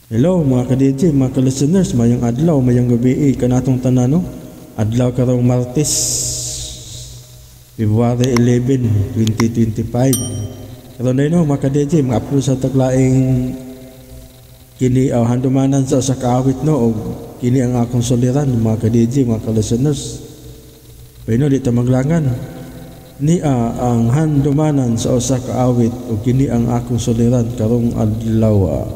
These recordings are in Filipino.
Hello mga ka-DJ, mga ka-listeners, mayang adlaw, mayang gabi, kanatong tanano. Adlaw karong Martes, February 11, 2025. Karon na no, mga ka-DJ, mga-upload sa taglaing kini handumanan sa kaawit no, o kini ang akong soliran, mga ka-DJ, mga ka-listeners. Pwede di ta maglangan. Ni ang handumanan sa usa ka awit o kini ang akong soliran karong adlaw.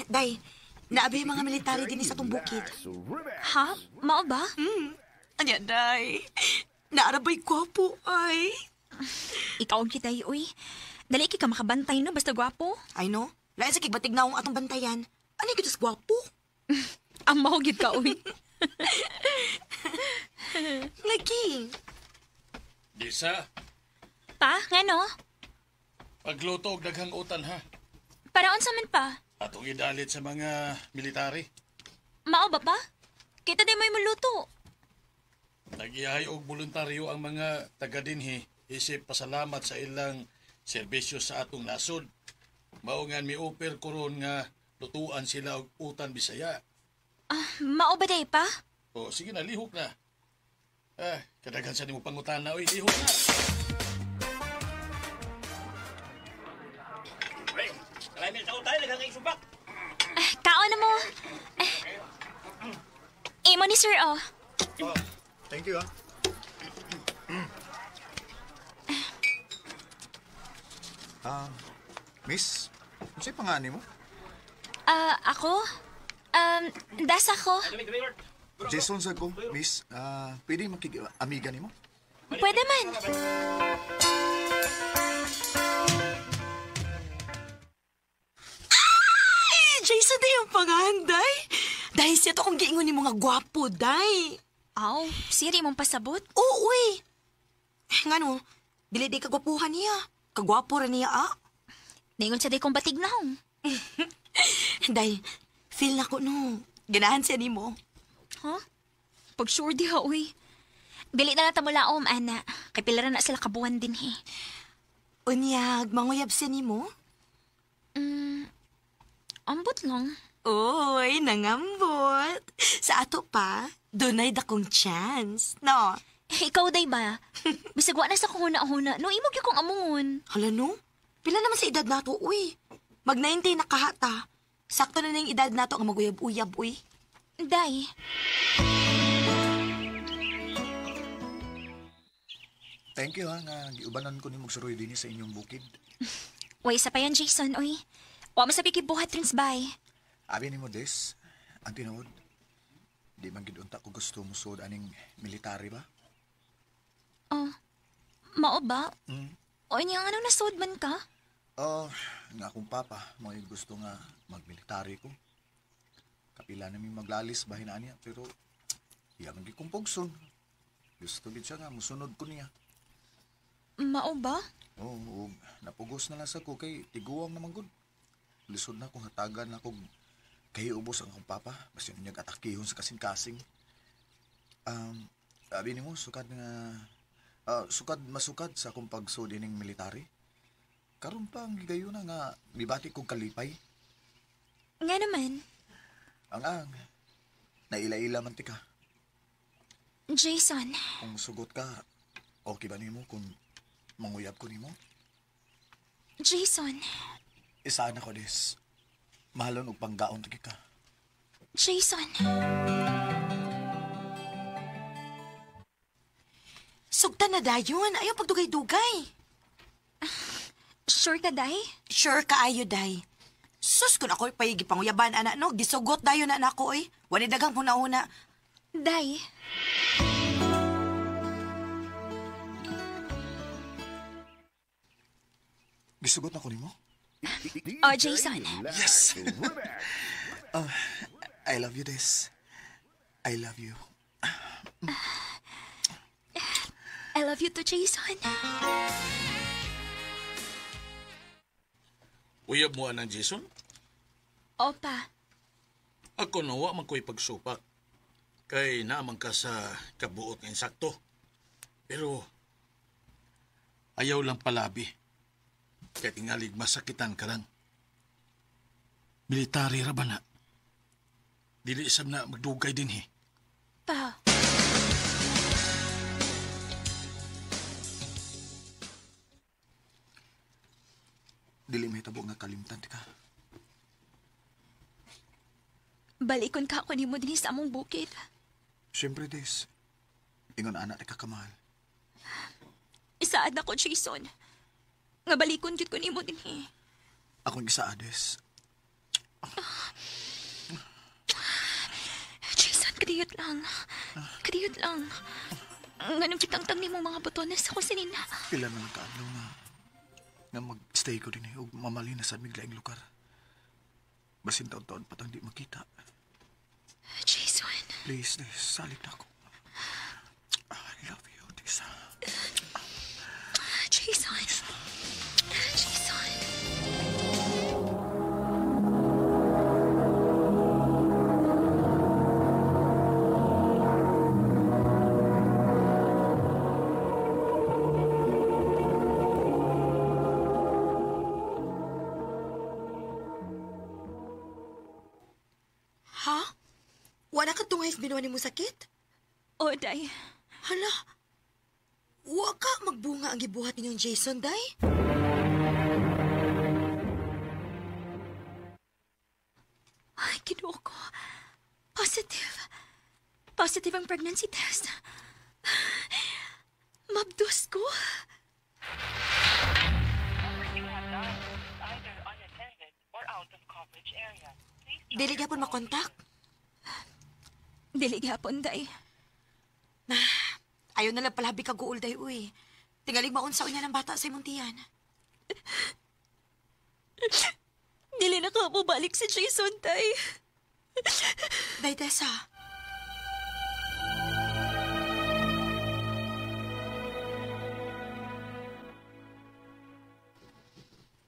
Day, naabi mga military din sa itong bukid. Ha? Mao ba? Anya, Day. Naarabay gwapo, ay. Ikaw ang kitay, uy. Dali ka makabantay no, basta gwapo. Ay, no? Lain sa kigbatig na akong atong bantayan. Ano yung kitas gwapo? Ang mahugid ka, uy. Lagi. Disa, Pa, nga no? pagluto og daghang utan ha. Paraon sa man pa. Atong idalit sa mga military. Mao ba pa? Kita di mo luto. Nagiyahay og voluntaryo ang mga taga dinhi isip pasalamat sa ilang serbisyo sa atong nasod. Mao nga mi-offer koron nga lutuan sila og utan Bisaya. Mao ba day pa? O sige na, lihok na. Kadaghan sa nimo pangutana, oy, lihok na. Kaon na mo. Imo ni sir, oh. Oh, thank you, Miss, ano sa'yo pangalan mo? Ako? Das ako. Jason sa ko, Miss. Pwede makik-amiga ni mo? Pwede man. Jason, day ang panganday. Dahil siya to kung giingon ni mga gwapo, day. Aw, siri mong pasabot? Oo, uy. Nga no, dili di kagwapuhan niya. Kagwapo rin niya, Naingon sa day kong batig na hong. Day, feel na ko no. Ganahan siya ni mo. Huh? Pag sure di ha, uy. Dili na nata mula ana. Kay pilaran na sila kabuan din, he. Unyag, manguyab siya ni mo? Ambot lang. Oy, nangambot. Sa ato pa, dunay dakong chance, no? Ikaw day ba? Bisag wa na sa kuhuna-huna. No, imog yung kong amungon. Hala no? Pila naman sa edad nato, uy. Mag-90 na kahata. Sakto na yung edad nato ang maguyab-uyab, uy. Day. Thank you, nga giubanan ko ni Mugsuroy din sa inyong bukid. Way, sa pa yan, Jason, uy. Wa masabi kibuhat rins bay. Abi ni mo, Des, ang tinuod. Di man gidunta ko gusto mo suod aning military ba? Oh, mao ba? O niya nga nasud man ka? Nga akong papa, mga gusto nga magmilitary ko. Kapila namin maglalis bahin niya, pero iya man gid kong pugson. Gusto gid siya nga, musunod ko niya. Mao ba? Oo, napugos na lang sa ko kay tiguang naman gud. Lisod na kung hatagan na kung kahiubos ang akong papa. Basta yung nag-atakihon sa kasing-kasing. Sabi ni mo, masukad sa akong pagsud ining military. Karon pa ang gigayo na nga, mibati kong kalipay. Nga naman. Ang naila-ila man tika. Jason. Kung sugot ka, okay ba ni mo kung manguyab ko ni mo? Jason. Isaan ako, Des. Mahalon og panggaon tagi ka. Jason. Sugtan na dayon. Ayaw pagdugay-dugay. Sure ka, day? Sure ka ayo, day. Sus, kung ako'y payigipanguyaban, anak, no? Gisugot dayon na ako, eh. Wani dagang puna-una. Day. Gisugot na ko ni mo? Oh, Jason. Yes! I love you, Des. I love you. I love you too, Jason. Uyab mo anang Jason? Opa. Ako nawa man ko'y pagsupak. Kay naman ka sa kabuot ng insakto. Pero ayaw lang palabi. Kaya tingalig masakitan ka lang. Military ra ba na? Dili isab na magdugay din Pa. Dili may tabo nga kalimtan ka. Balikon ka ako ni mo din sa among bukid. Siyempre, Des. Ingon anak ka kamahal. Isaad na ko, Jason. Nga balikon jud ko ni mo din Akong isa, Des. Jason, kadiyot lang. Kadiyot lang. Nga nang kitang-tang ni mong mga botones ako sinina. Pila na lang kaadlaw nga mag-stay ko din ug mamali na sa miglaing lugar. Basin taon-taon patang di makita. Jason. Please, Des, salit na ako. I love you, Des. Jason. Jason. Ha? Wala ka tungay binuha ni mo sakit? O, day. Hala, wa ka magbunga ang gibuhat ninyong Jason, day? Ay, kinuha ko. Positive. Positive ang pregnancy test. Mabdos ko. You have dialed is either unattended or out of coverage area. Please try Dili your gyapon makontak? Dili gihapon, day. Ayaw na lang palabi ka guol, day, uy. Tingalig maunsa unya ng bata sa imong tiyan. Dili na ka mo balik si Jason, day. Day, Tessa.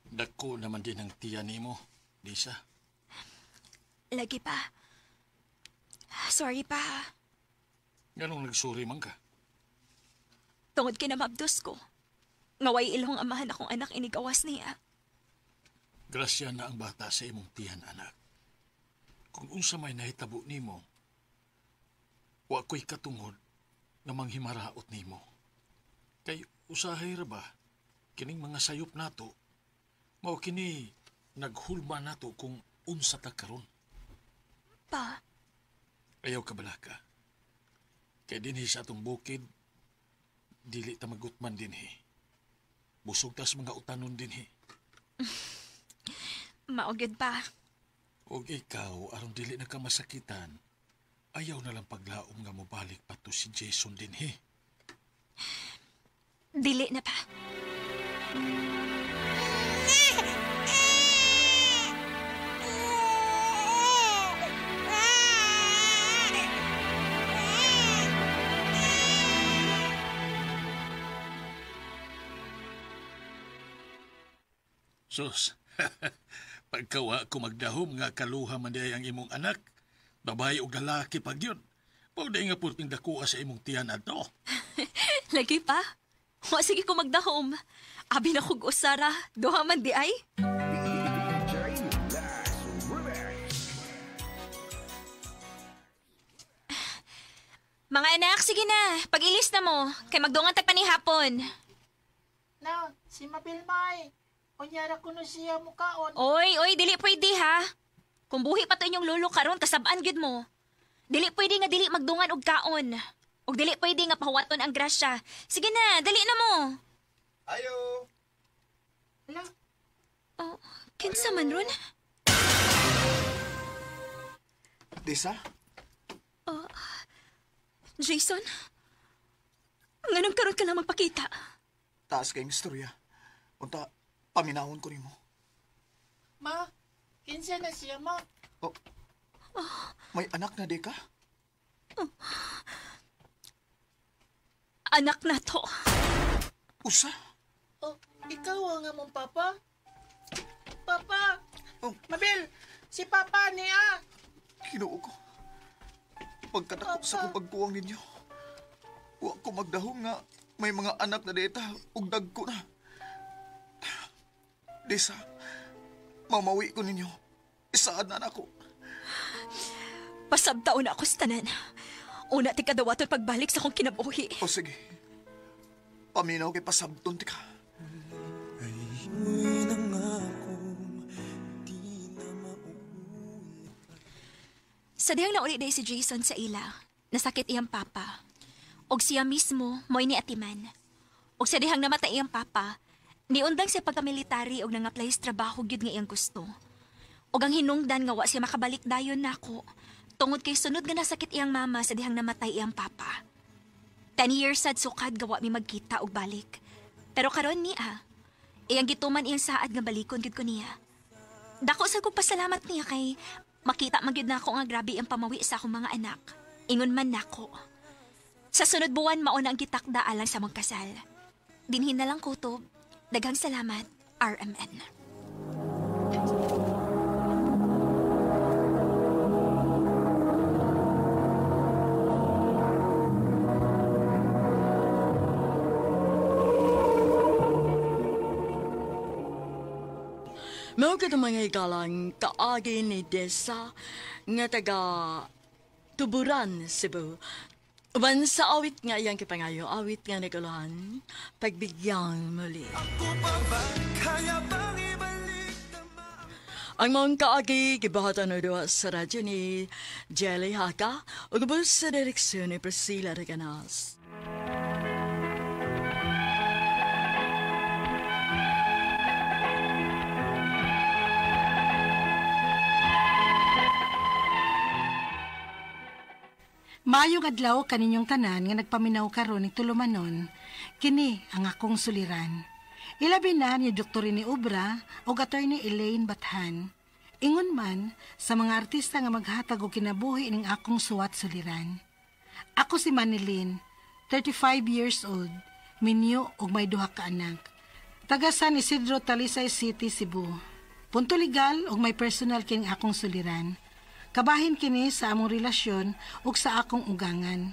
Dako naman din ang tiyan nimo, Lisa. Lagi pa. Sorry pa. Ganong nagsuri man ka? Tungod kina mabdos ko. Ngaway ilong amahan akong anak inigawas niya. Grasya na ang bata sa imong tiyan, anak. Kung unsa may nahitabo nimo, wa ko'y katungod na manghimaraot nimo. Kay usahay ra ba, kining mga sayop nato, mao kini naghulma nato kung unsa ta karon. Pa, Ayaw ka balaka. Kay dinhi sa atong bukid, dili ta magutman dinhi. Busog tas mga utanon dinhi. maugid pa. Og ikaw, aron dili na ka masakitan, ayaw na lang paglaom nga mobalik pa to si Jason dinhi. Dili na pa. Sus, pagkawa ko magdahom nga kaluha man diay ang imong anak, babae o lalaki pag yun. Pauday nga purting dakuha sa imong tiyan ato. Lagi pa. O sige ko magdahom. Abi na kog usara. Duha man di ay. Mga anak, sige na. Pag-ilis na mo. Kay magdungan tag panihapon. Na, si Mapilmay. Unyara ko no siya mukaon. Oy, dili pwede ha. Kung buhi pa to inyong lulo karon kasabaan gid mo. Dili pwede nga dili magdungan og kaon. Og dili pwede nga pahuwaton ang grasya. Sige na, dali na mo. Ayo! Ala, Oh, kinsa man ron? Desa? Jason? Nganong karon ka lang magpakita? Taas kayong istorya. Unta, paminahon ko nimo. ma, kinsa na siya, ma? Oh. May anak na di ka? Anak na to. Usa? Oh, ikaw nga mong papa? Papa! Oh. Mabel, Si Papa niya. Ginoo ko. Pagkadakop sa kong pagkuwang ninyo, wa ko magdahom nga may mga anak na deta ug dagko na. Desa, mamawi ko ninyo. Isaad na ako. Pasabtaon na ako sa tanan. Una ti kadawaton pagbalik sa akong kinabuhi. O sige. Paminaw kay pasabton ti ka. Sa dihang nauli day si Jason sa ila, nasakit iyang papa. Og siya mismo, mo'y ni atiman. Og sa dihang namatay iyang papa, niundang siya pagkamilitary og nang-apply sa trabaho gyud nga iyang gusto. Og ang hinungdan nga wa siya makabalik dayon nako, tungod kay sunod nga nasakit iyang mama sa dihang namatay iyang papa. 10 years sad sukad gawa mi magkita og balik. Pero karon niya, iyang gituman iyang saad nga balikon gyud ko niya. Dako sa kong pasalamat niya kay makita magyud nako nga grabe ang pamawi sa akong mga anak. Ingon man nako. Sa sunod buwan mauna ang gitakda alang sa magkasal. Dinhin na lang kutob. Daghang salamat, RMN. Mao ka mga ikalang kaagi ni Desa nga taga Tuburan, Cebu. Uban sa awit nga iyang kipangayo, awit nga naguluhan, pagbigyan muli. Ang mga kaagi, gibahatan na doon sa radyo ni Jelly Haka o gabos sa direksyon ni Priscilla Reganas. Maayong adlaw kaninyong tanan nga nagpaminaw karon ning tulumanon, kini ang akong suliran. Ilabi na ni Dr. ni Ubra o Attorney Elaine Bathan. Ingon man sa mga artista nga maghatag og kinabuhi ning akong suwat suliran. Ako si Manilyn, 35 years old, minyo og may duha ka anak. Taga San Isidro, Talisay City, Cebu. Punto legal og may personal kining akong suliran. Kabahin kini sa among relasyon ug sa akong ugangan.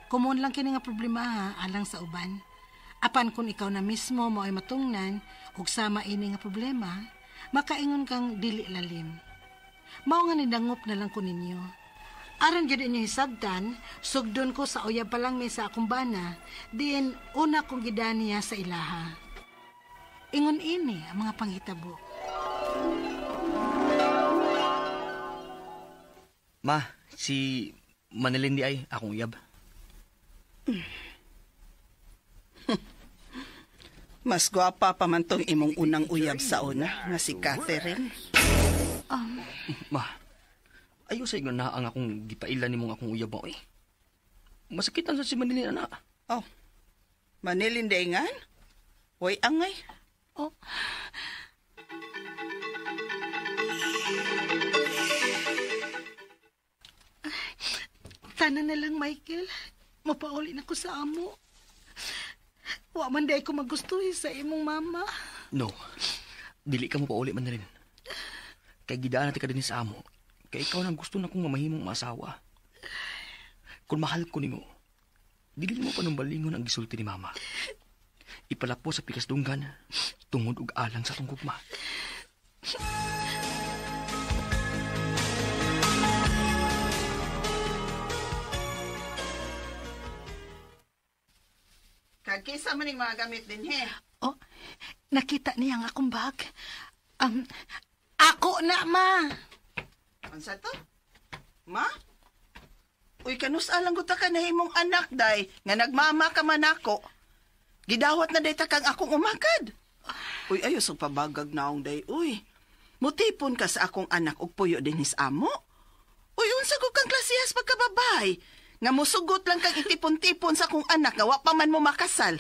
Kumon lang kini nga problema ha, alang sa uban. Apan kung ikaw na mismo mo ay matungnan ug sama ini nga problema, makaingon kang dili lalim. Mao nga nidangop na lang ko ninyo. Aron gyud inyo hisabtan, sugdon ko sa uyab pa lang mi sa akong bana, diin una kong gidaniya sa ilaha. Ingon ini ang mga panghitabo. Ma, si Manilyn di ay akong uyab. Mas gwapa pa man tong imong unang uyab sa una, nga si Catherine. Ma, ayaw sa ingon na ang akong gipailan ni mong akong uyab mo eh. Masakitan sa si Manilyn, anak. Oh, Manilyn daingan? Hoy, angay. Oh. Tanan na lang, Michael. Mapauli na ko sa amo. Wa man day ko magustuhi sa imong mama. No, dili ka mo pauli, Manilyn. Kay gidaan natin ka din sa amo. Kay ikaw nang gusto na kong mamahimong maasawa. Kung mahal ko nimo, dili mo panumbalingon ang gisulti ni mama. Ipalapo sa pikasdunggan, tungod ug alang sa tunggugma. Kagkisa man yung mga gamit din, he. Oh, nakita niya ang akong bag. Ako na, ma. Ansa to? Ma? Uy, kanusalang guta ka na himong anak, day. Nga nagmama ka man ako. Gidawat na day takang akong umakad. Uy, ayos ang pabagag naong day. Uy, mutipon ka sa akong anak og puyo din his amo. Uy, unsa ko kang klasihas pagkababay. Nga musugot lang kang itipon-tipon sa akong anak nga wa pa man mo makasal.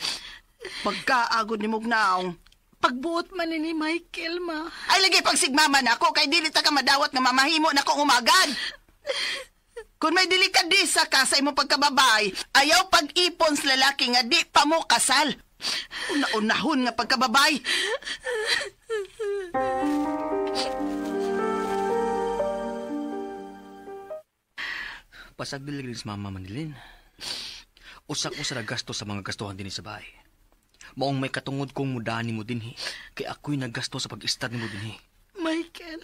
Pagkaagod ni Mugnaong. Pagbuot man ni Michael, ma. Ay, lagi pagsigmaman ako kay dili ta ka madawat nga mamahimo na kong umagad. Kung may delikadisa ka sa imong pagkababay, ayaw pag-ipon sa lalaki nga di pa mo kasal. Una-unahon nga pagkababay. Pasag dili rin sa mama Manilin. Usak mo sa naggasto sa mga gastuhan din sa bahay. Maong may katungod kong mudani mo dinhi, kay ako'y naggasto sa pag-istad mo dinhi. Michael.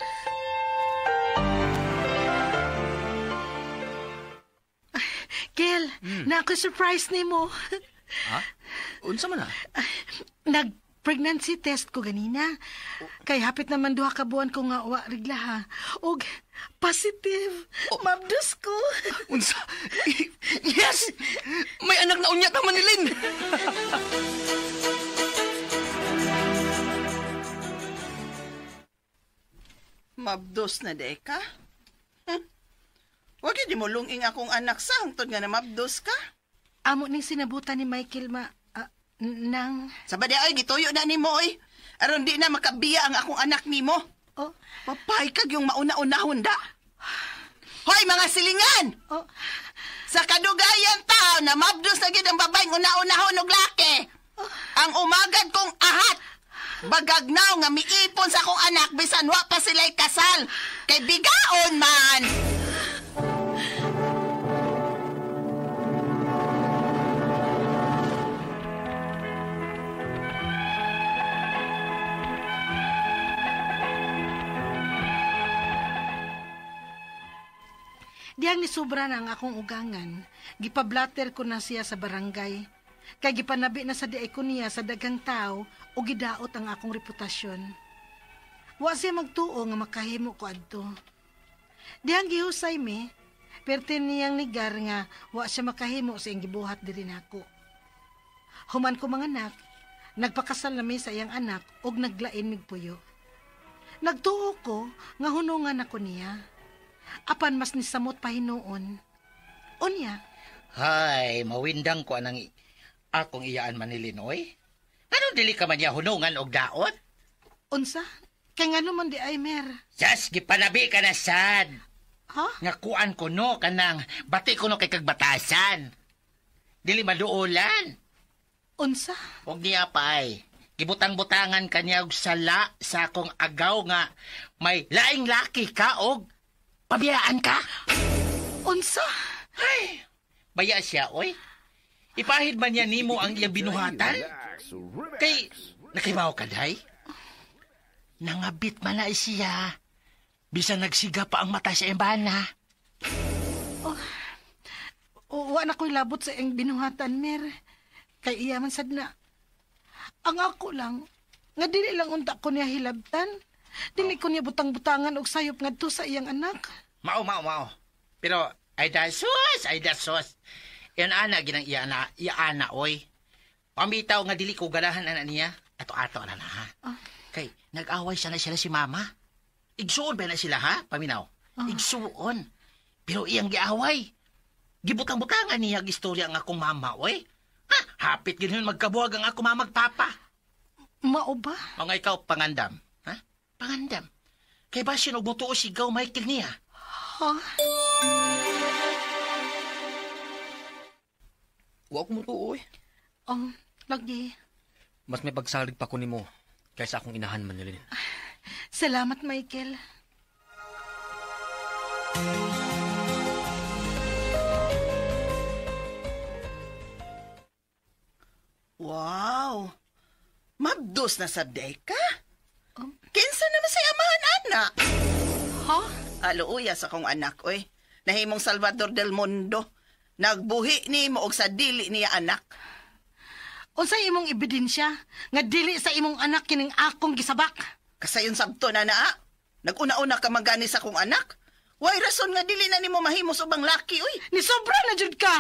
Kel, na ako surprise ni mo. Ha? Unsa man na? Nag-pregnancy test ko ganina. Kay hapit naman duha ka buwan ko nga wa rigla ha. Og positive. Mabdos ko. Unsa? Yes! May anak na unya ta Manilin! Mabdos na day ka? Wag di mo lunging akong anak sa hangtod nga na mabdos ka. Amo ning sinabutan ni Michael nang... Sabadi ay, gituyo na ni mo oy. Aron di na makabiya ang akong anak ni mo. Oh. Papay kag yung mauna-unahon da. Hoy mga silingan! Oh. Sa kadugayan tao na mabdos na gid ang babaeng una-unahon og laki. Ang umagad kong ahat. Bagagnaw nga miipon sa akong anak bisan wa pa sila'y kasal. Kay bigaon man. Diyang ni sobra na ang akong ugangan. Gipablatter ko na siya sa barangay. Kay gipanabi na sa diay ko niya sa dagang tao o gidaot ang akong reputasyon. Wa siya magtuo nga makahimo ko adto. Diyang gihusay mi, pertin niyang nigar nga wa siya makahimo sa iyang gibuhat diri nako. Human ko mga anak, nagpakasal na mi sa iyang anak og naglain mig puyo. Nagtuo ko nga hunungan ako niya. Apan mas nisamot pa hinuon. Unya. Hay, mawindang ko anang akong iyaan Manilin, oy. Anong dili ka man niya hunungan og daot? Unsa? Kay nga naman di ay mer. Jas, gipanabi ka na sad. Ha? Nga kuan ko no, kanang bati ko no kay kagbatasan. Dili maduulan. Unsa? Og niya pa ay. Gibutang-butangan kanya og sala sa akong agaw nga may laing laki ka og pabiyaan ka? Unsa? Ay, baya siya, oy. Ipahid man niya nimo ang iyang binuhatan? Kay, nakibaw ka, day? Nangabit man na siya. Bisa nagsiga pa ang mata sa embana. Wa na ko'y labot sa iyang binuhatan, mer. Kay iya man sad na. Ang ako lang, nga dili lang unta ko niya hilabtan. Dili ko niya butang-butangan og sayop ngadto sa iyang anak. Mao. Pero, ay dasos. Yan ana, ginang iya ana, oy. Pamitaw nga dili ko ganahan ana niya. Ato-ato na ha. Kay, nag-away sana sila si mama. Igsuon ba na sila, ha? Paminaw. Igsuon. Pero iyang giaway. Gibutang-butangan niya ang istorya ang akong mama, oy. Ha? Hapit ganoon magkabuhag ang akong mama magpapa. Mao ba? Mga ikaw, pangandam. Pangandam. Kay ba siya nagmutuo sigaw Michael niya? Ha? Wa ko mutuo eh. Lagi. Mas may pagsalig pa ko nimo kaysa akong inahan Manilin. Salamat, Michael. Wow! Mabdos na sabday ka? Kinsa naman sa amahan, anak? Ha? Aluuya sa kong anak, oy. Nahimong Salvador del Mundo. Nagbuhi ni mo og sa dili niya anak. Unsay imong ebidensya nga dili sa imong anak kining akong gisabak? Kasayon sabto na naa. Nag-una-una ka magani sa kong anak. Way rason nga dili na nimo mahimos ubang laki, oy. Ni sobra na jud ka.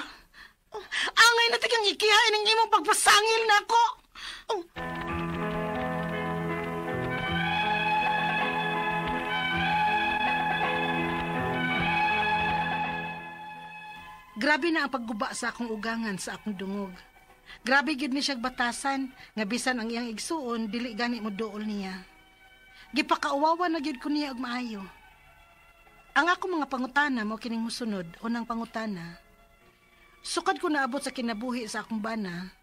Angay na tigang ikihain ng imong pagpasangil nako. Grabe na ang pagguba sa akong ugangan sa akong dungog. Grabe gid ni siyang batasan nga bisan ang iyang igsuon dili gani mo duol niya. Gipakauwawa na gid ko niya og maayo. Ang akong mga pangutana mo kining mosunod unang pangutana. Sukad ko naabot sa kinabuhi sa akong bana,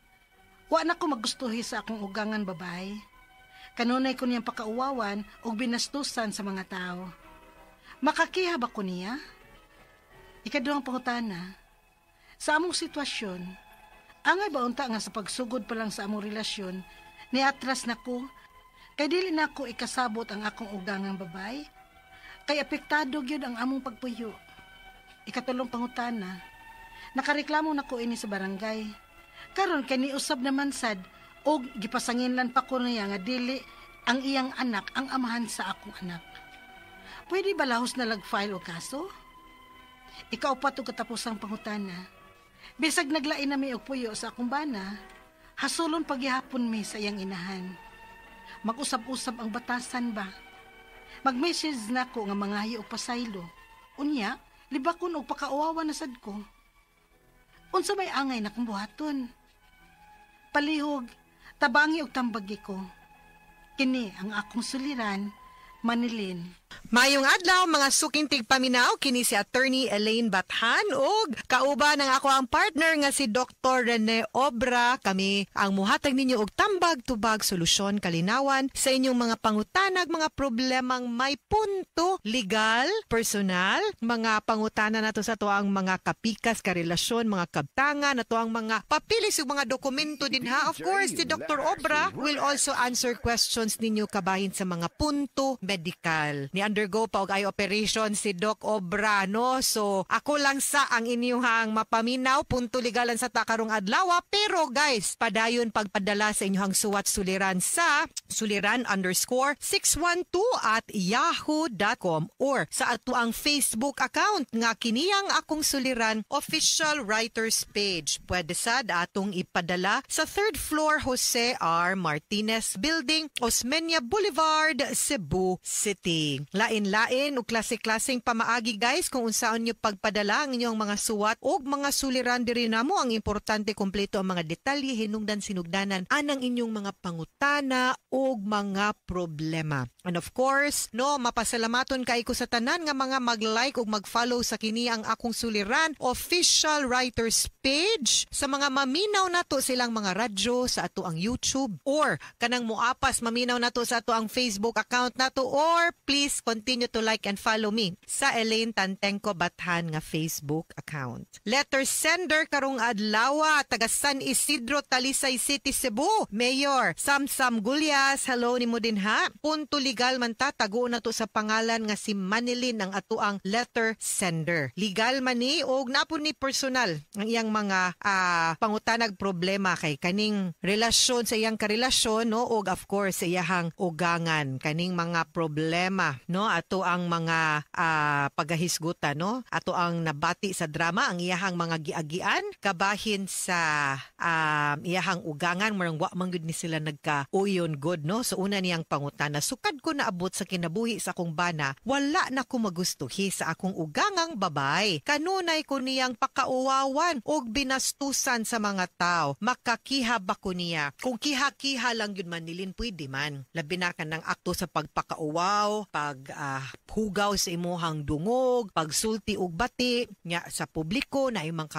wa na ko magustuhi sa akong ugangan babae. Kanunay ko niyang pakauwawan og binastusan sa mga tao. Makakiha ba ko niya? Ikaduhang pangutana, sa among sitwasyon, angay ba unta nga sa pagsugod pa lang sa among relasyon, niatras na ko, kay dili na ko ikasabot ang akong ugangang babay, kay apektado gyud ang among pagpuyo. Ikatulong pangutana, nakareklamo na ko ini sa barangay. Karon kay niusab naman sad, og gipasanginlan pa ko niya nga dili ang iyang anak ang amahan sa akong anak. Pwede ba lahos na lag-file o kaso? Ikaupat o katapusang pangutana. Bisag naglain na mi og puyo sa akong bana, hasulon paghihapon mi sa iyang inahan. Mag-usab-usab ang batasan ba? Mag-message na ko nga mangahi og pasaylo. Unya, libakon og pakauwawa na sad ko. Unsa may angay na kong buhaton? Palihog, tabangi og tambagi ko. Kini ang akong suliran, Manilin. Mayong adlaw mga sukintig paminaw kini si Attorney Elaine Bathan ug kauban ng ako ang partner nga si Dr. Rene Obra. Kami ang muhatag ninyo og tambag tubag solusyon kalinawan sa inyong mga pangutanag, mga problemang may punto, legal, personal, mga pangutana nato sa to ang mga kapikas, karelasyon, mga kabtangan, nato ang mga papilis ug mga dokumento din ha. Of course, si Dr. Obra will also answer questions ninyo kabahin sa mga punto medical. Ni-undergo pa og eye operation si Doc Obra, no? So, ako lang sa ang inyong mapaminaw, punto legalan sa takarong adlaw. Pero guys, padayon pagpadala sa inyong suwat suliran sa suliran_612@yahoo.com or sa ato ang Facebook account nga kiniyang akong suliran official writers page. Pwede sad atong ipadala sa 3rd floor Jose R. Martinez Building, Osmeña Boulevard, Cebu City. Lain-lain o klase-klaseng pamaagi guys kung unsaon nyo pagpadala ang inyong mga suwat o mga suliran diri namo. Ang importante kompleto ang mga detalye, hinungdan sinugdanan anang inyong mga pangutana o mga problema. And of course, no, mapasalamaton kay ko sa tanan nga mga mag-like o mag-follow sa kini ang akong suliran official writers page. Sa mga maminaw nato silang mga radyo sa ato ang YouTube or kanang muapas maminaw nato sa ato ang Facebook account nato or please continue to like and follow me sa Elaine Tantengco Bathan nga Facebook account. Letter sender karong adlaw taga San Isidro, Talisay City, Cebu. Mayor Samsam Gulyas, hello ni mo din ha. Punto legal man ta, tago na to sa pangalan nga si Manilin ang ato ang letter sender. Legal man ni og napon ni personal ang iyang mga pangutanag problema kay kaning relasyon sa iyang karelasyon, no, og of course sa iyang ugangan kaning mga problema, no, ato ang mga pagahisgutan, no, ato ang nabati sa drama ang iyang mga giagian kabahin sa iyang ugangan marang wa man gud ni sila nagka-uyon good, no. So una niyang pangutana, sukad ko naabot sa kinabuhi sa akong bana, wala na ko magustuhi sa akong ugangang babay. Kanunay ko niyang pakauwawan og binastusan sa mga tao. Makakiha ba ko niya? Kung kiha-kiha lang yun Manilin, pwede man. Labi na ka ng akto sa pagpakauwaw, paghugaw sa imuhang dungog, pagsulti og bati nya sa publiko na imong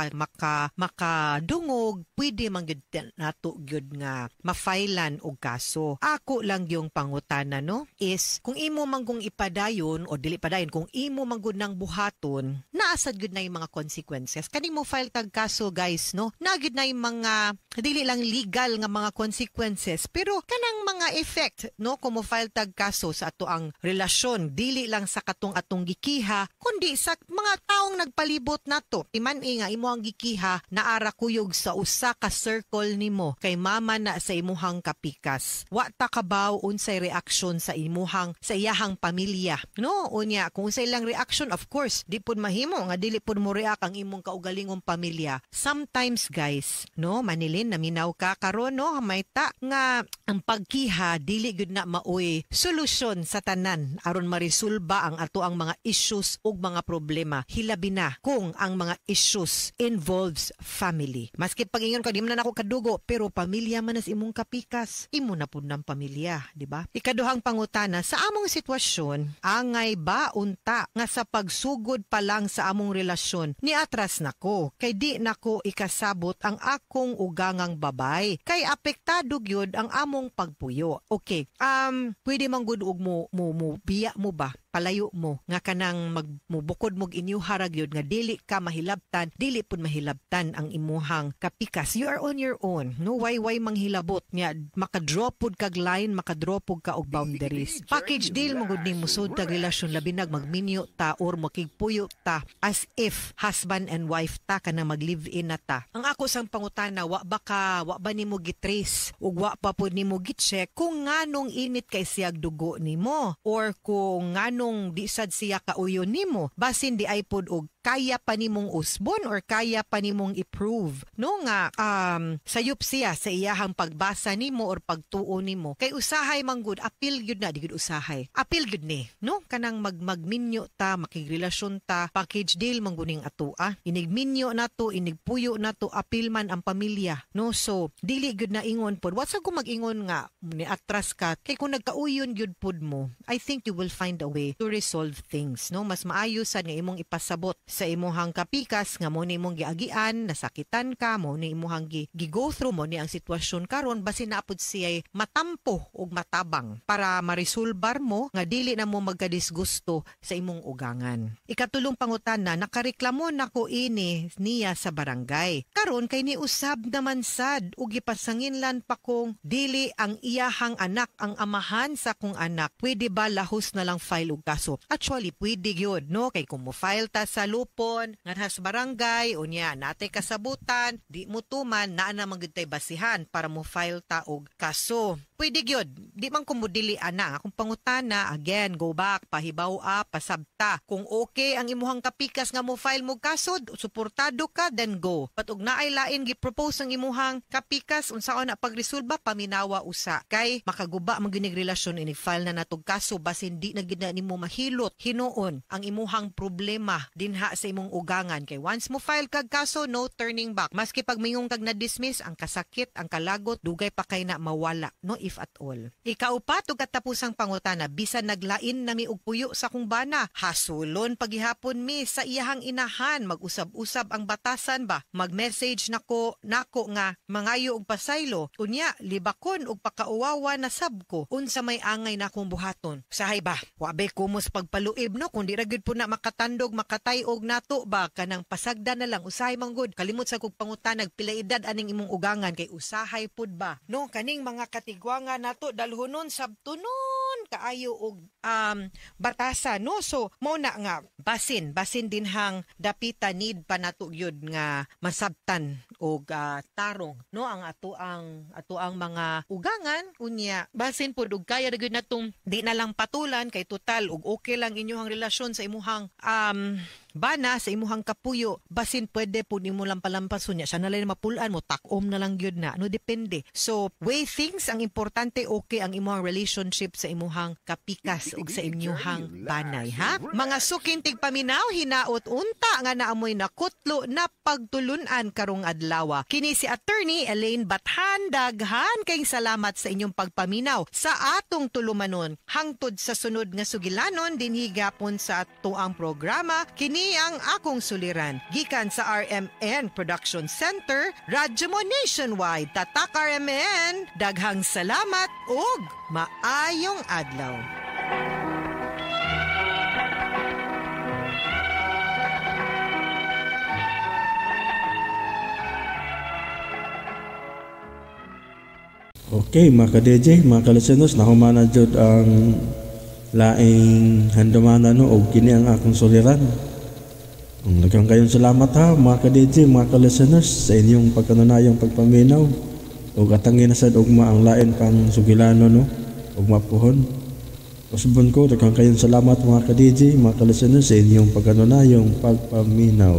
makadungog, pwede man gyud nato gyud nga mafailan og kaso. Ako lang yung pangutana, no, is kung imo manggong ipadayon o dili padayon, kung imo manggod ng buhaton, naasad gyud na yung mga consequences. Kani mo file tag kaso guys, no, nagid na yung mga dili lang legal nga mga consequences, pero kanang mga effect, no, kung mo file tag kaso sa ato ang relasyon, dili lang sa atong gikiha, kundi sa mga taong nagpalibot nato. Timan-i nga imo ang gikiha naara kuyog sa usa ka circle nimo kay mama na sa imuhang kapikas. Wa ta kabaw unsay reaksyon sa imuhang sa iyahang pamilya, no? Unya kung unsay lang reaction, of course di pud mahimo nga dili pud mo react ang imong kaugalingong pamilya. Sometimes guys, no, Manilin, naminaw ka karon, no, mayta nga ang pagkiha dili gud na maoy solusyon sa tanan aron marisolba ang ato ang mga issues ug mga problema, hilabi na kung ang mga issues involves family. Maski pagingon ko di man nako kadugo, pero pamilya man as imong kapikas, imo na pud ng pamilya, di ba? Ikaduhang pangutana, sa among sitwasyon, angay ba unta nga sa pagsugod pa lang sa among relasyon niatras nako kay di nako ikasabot ang akong ugangang babay kay apektado gyud ang among pagpuyo. Okay, pwede man gud og mo biya mo ba palayo mo nga kanang magmubukod mog inyo harag yun nga dili ka mahilabtan, dili pud mahilabtan ang imuhang kapikas. You are on your own. No, why manghilabot niya, makadraw pud kag line, makadraw pud ka og boundaries. Package deal mo gud ni musud tag relasyon labi nag magminyo ta or makigpuyo ta as if husband and wife ta kana mag-live-in na ta. Ang ako sang pangutana, wa ba nimo gitrace ug wa pa pud nimo gi-check kung nganong init kay siyag dugo nimo or kung nganong di sad siya kauyo nimo, basin di ay pud og kaya pa nimong usbon or kaya pa nimong i-prove no nga sayop siya sa iyahang pagbasa nimo or pagtuo nimo. Kay usahay manggod, apil gyud na, di gyud usahay, apil gyud ni no kanang magminyo ta, makigrelasyon ta, package deal mangguning atua, inigminyo nato, inigpuyo nato, apil man ang pamilya no. So dili gyud na ingon pod, wasa ko mag-ingon nga ni atras ka, kay kung nagkauyon gyud pod mo, I think you will find a way to resolve things no. Mas maayo sad nga imong ipasabot sa imuhang kapikas nga mo ni imong giagian, nasakitan ka, mo ni imuhang gi-go through mo ni ang sitwasyon karon, basin na pud siya matampo og matabang para marisolbar mo nga dili na mo magkadisgusto sa imong ugangan. Ikatulong pangutana, nakareklamo nako ini niya sa barangay. Karon kay ni usab naman sad ug gipasanginlan pa kong dili ang iyahang anak ang amahan sa kong anak. Pwede ba lahos na lang file og kaso? Actually pwede gyud no, kay kung mo file ta sa lupon ngadha sa barangay unya natay kasabutan, di mo tuman naa na magitay basihan para mo file ta og kaso. Pwede gyud, di man kumudili ana. Akong pangutana, again, go back, pahibaw pasabta. Kung okay ang imuhang kapikas nga mo file mo kasod, suportado ka, then go. Patug naay lain gi-propose ang imuhang kapikas, unsaon na pagresolba, paminawa usa. Kay makaguba maginig relasyon, ini-file na natog kaso, basin di na gina nimo mahilot, hinuon ang imuhang problema dinha sa imong ugangan. Kay once mo file kag kaso, no turning back. Maski pag mayong kag na-dismiss, ang kasakit, ang kalagot, dugay pa kay na mawala, no, if at all. Ikaupat ug katapusang pangutana, bisan naglain nami og puyo sa kung bana, hasulon paghihapon mi sa iyahang inahan, mag-usab-usab ang batasan ba, mag-message nako nga mangayo og pasaylo, unya libakon og pakauwawa na sabko, unsa may angay na akong buhaton. Sahay ba, wabay kumos pagpaluib no, kundi ra gyud po na makatandog, makatayog nato ba, kanang pasagda na lang, usahay manggod, kalimot sa kong pangutan, nagpila edad aning imong ugangan, kay usahay pud ba, no, kaning mga katigwa nga nato dalhonon sabtunon kaayo og batasa no. So mo na nga basin din hang dapita need pa nato gyud nga masabtan og tarong no ang ato ang mga ugangan unya, basin pud og kaya gyud natong di na lang patulan kay total og okay lang inyong relasyon sa imuhang bana sa imuhang kapuyo, basin pwede po nimo lang palampason niya siya na lang mapulaan mo, takom na lang gyud na, no, depende. So weigh things, ang importante okay ang imuhang relationship sa imuhang kapikas ug sa inyuhang banay ha. Mga sukintig paminaw, hinaot unta nga naamoy nakutlo na pagtulunan karong adlaw. Kini si Attorney Elaine Bathan, daghan kayong salamat sa inyong pagpaminaw sa atong tulumanon. Hangtod sa sunod nga sugilanon dinhi gapon sa atoang programa, kini ang akong suliran. Gikan sa RMN Production Center, radyo mo nationwide, Tatak RMN, daghang salamat ug maayong adlaw. Okay, mga ka-DJ, mga ka-listeners, nahumanan jud ang laing handumana no og kini ang akong suliran. Daghang kayong salamat ha, mga ka-DJ, mga ka-listeners, sa inyong pagkanunayang pagpaminaw ug atangin na sad ugma ang lain pang sugilano no ug mapuhon. Usbon ko, daghang kayong salamat mga ka-DJ, mga ka-listeners, sa inyong pagkanunayang pagpaminaw.